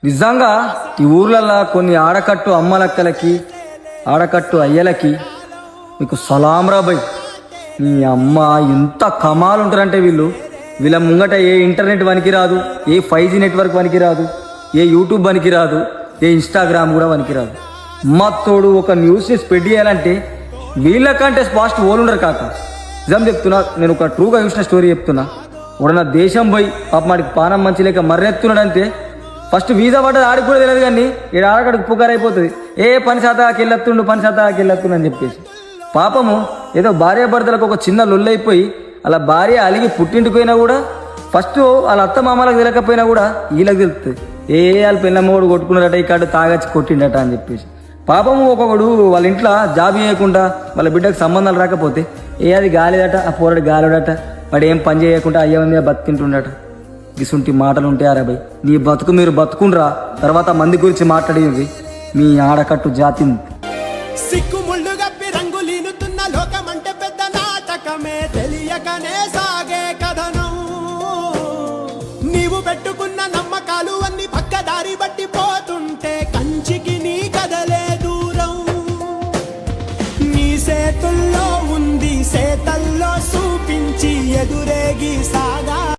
నిజంగా ఈ ఊర్లల్లో కొన్ని ఆడకట్టు అమ్మలక్కలకి ఆడకట్టు అయ్యలకి మీకు సలాం రాబాయ్. నీ అమ్మ ఎంత కమాలు ఉంటారంటే వీళ్ళ ముంగట ఏ ఇంటర్నెట్ పనికి రాదు, ఏ 5G నెట్వర్క్ పనికి రాదు, ఏ యూట్యూబ్ పనికి రాదు, ఏ ఇన్స్టాగ్రామ్ కూడా పనికి రాదు. తోడు ఒక న్యూస్ని స్ప్రెడ్ చేయాలంటే వీళ్ళకంటే ఫాస్ట్ ఓలుండరు కాక. నిజం చెప్తున్నా, నేను ఒక ట్రూగా చూసిన స్టోరీ చెప్తున్నా. ఉడన దేశం పోయి పాప మాడికి పానం మంచి లేక మర్రెత్తున్నాడంటే ఫస్ట్ వీసా పడ్డది ఆడికి కూడా తెలియదు, కానీ ఇక్కడ ఆడకడికి పుకారు అయిపోతుంది. పని శాతాకి వెళ్ళొత్తుండు అని చెప్పేసి పాపము ఏదో భార్యాభర్తలకు ఒక చిన్న లొల్లైపోయి అలా భార్య అలిగి పుట్టింటికి పోయినా కూడా ఫస్ట్ వాళ్ళ అత్త మామలకు తెలియకపోయినా కూడా వీళ్ళకి తెలుస్తుంది. వాళ్ళ పిల్లమ్మోడు కొట్టుకున్నాడట, ఇక్కడ తాగచ్చి కొట్టిండట అని చెప్పేసి పాపము ఒక్కొక్కడు వాళ్ళ ఇంట్లో జాబ్ చేయకుండా వాళ్ళ బిడ్డకు సంబంధాలు రాకపోతే అది గాలిదట, ఆ పోరాడు గాలిడట, వాడు ఏం పని చేయకుండా అయ్యే మీద బతికింటుండట. ఇసుంటి మాటలు ఉంటాయి అరే భయ్. నీ బతుకు మీరు బతుకుండ్రా, తర్వాత మంది గురించి మాట్లాడేది మీ ఆడకట్టు జాతిని. సిక్కుముళ్ళు గప్పి రంగులీనుతున్న లోకమంటే పెద్ద నాటకమే, తెలియకనే సాగే కథనం. నీవు పెట్టుకున్న నమ్మకాలు అన్ని పక్కదారి బట్టి పోతుంటే కంచికి నీ కదలే దూరం. నీ చేతుల్లో ఉంది, చేతల్లో చూపించి ఎదురేగి సాగా.